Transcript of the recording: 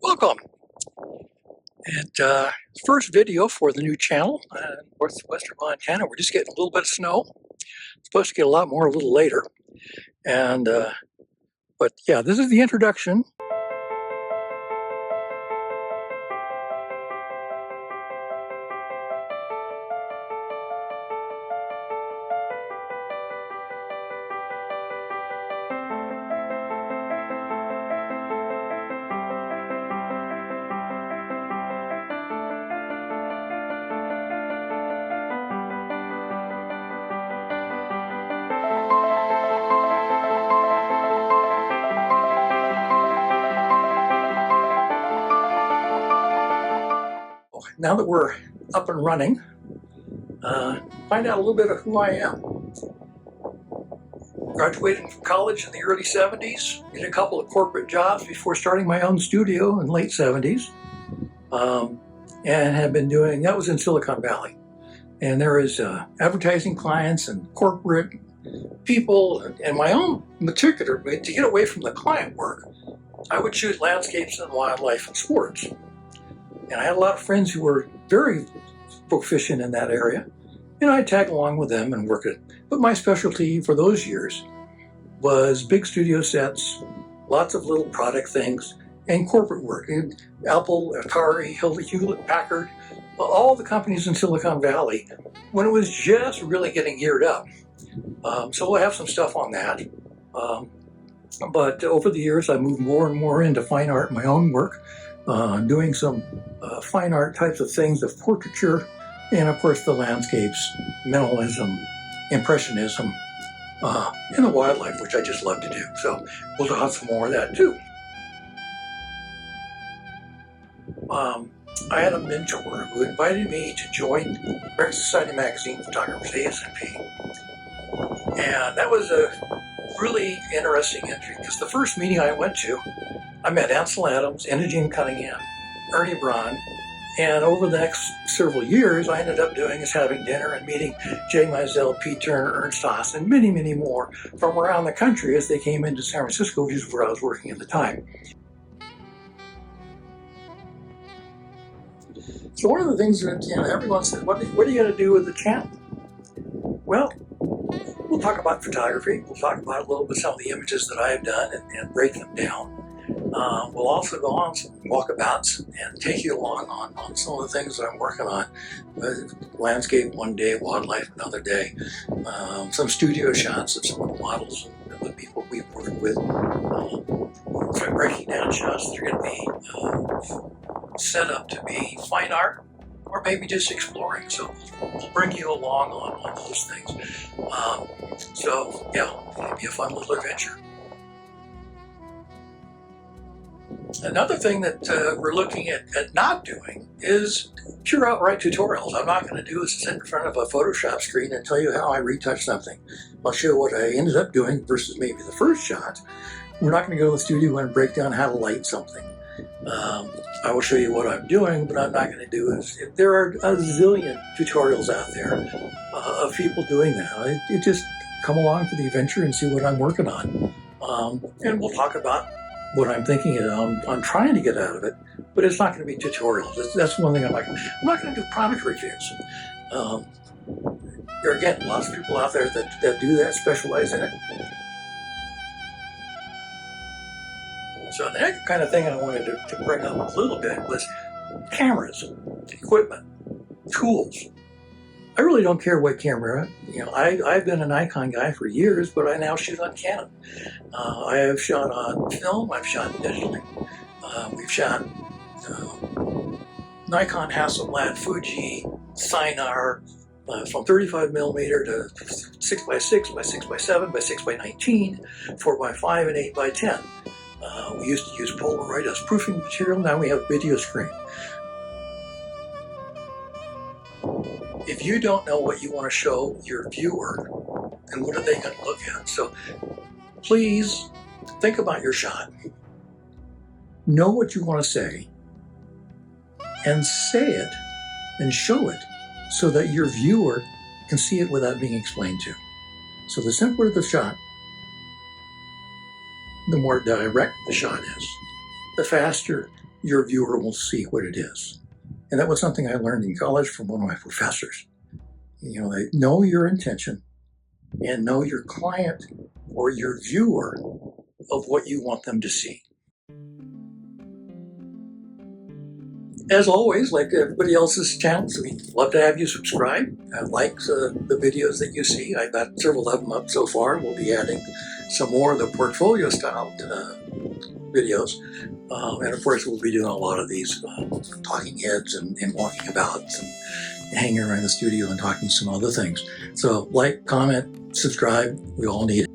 Welcome. And first video for the new channel, northwestern Montana. We're just getting a little bit of snow. It's supposed to get a lot more a little later. But yeah, this is the introduction. Now that we're up and running, find out a little bit of who I am. Graduated from college in the early 70s, did a couple of corporate jobs before starting my own studio in the late 70s, and have been doing, that was in Silicon Valley. And there is advertising clients and corporate people, and my own particular, to get away from the client work, I would shoot landscapes and wildlife and sports. And I had a lot of friends who were very proficient in that area, and I'd tag along with them and work it. But my specialty for those years was big studio sets, lots of little product things, and corporate work. And Apple, Atari, Hewlett Packard, all the companies in Silicon Valley, when it was just really getting geared up. So we'll have some stuff on that. But over the years, I moved more and more into fine art, my own work, doing some fine art types of things, of portraiture, and of course the landscapes, minimalism, impressionism, and the wildlife, which I just love to do. So we'll talk some more of that too. I had a mentor who invited me to join American Society Magazine Photographers, ASMP. And that was a really interesting entry, because the first meeting I went to, I met Ansel Adams, Imogene Cunningham, Ernie Braun, and over the next several years, I ended up doing is having dinner and meeting Jay Mizell, Pete Turner, Ernst Haas, and many, many more from around the country as they came into San Francisco, which is where I was working at the time. So one of the things that everyone said, what are you going to do with the channel? Well, we'll talk about photography. We'll talk about a little bit some of the images that I've done and break them down. We'll also go on some walkabouts and take you along on some of the things that I'm working on. Landscape one day, wildlife another day. Some studio shots of some of the models and the people we've worked with. Breaking down shots that are going to be set up to be fine art, or maybe just exploring. So we'll bring you along on those things. So yeah, it'll be a fun little adventure. Another thing that we're looking at not doing is pure outright tutorials. I'm not going to do is sit in front of a Photoshop screen and tell you how I retouch something. I'll show you what I ended up doing versus maybe the first shot. We're not going to go to the studio and break down how to light something. I will show you what I'm doing, but I'm not going to do is, there are a zillion tutorials out there of people doing that. It just come along for the adventure and see what I'm working on. And we'll talk about what I'm thinking I'm trying to get out of it, but it's not going to be tutorials. That's one thing I'm not going to do product reviews. There are, again, lots of people out there that do that, specialize in it. So the next kind of thing I wanted to bring up a little bit was cameras, equipment, tools. I really don't care what camera. I've been a Nikon guy for years, but I now shoot on Canon. I have shot on film. I've shot digitally. We've shot Nikon, Hasselblad, Fuji, Sinar, from 35 millimeter to 6x6 by 6x7 by 6x19, 4x5, and 8x10. We used to use Polaroid as proofing material. Now we have video screen. If you don't know what you want to show your viewer, then what are they going to look at? So please think about your shot. Know what you want to say, and say it and show it so that your viewer can see it without being explained to. So the simpler the shot, the more direct the shot is. the faster your viewer will see what it is. And that was something I learned in college from one of my professors. You know, they know your intention and know your client or your viewer of what you want them to see. As always, like everybody else's channels, we'd love to have you subscribe, like the videos that you see. I've got several of them up so far. We'll be adding some more of the portfolio style videos. And of course, we'll be doing a lot of these talking heads and walking about and hanging around the studio and talking some other things. So like, comment, subscribe, we all need it.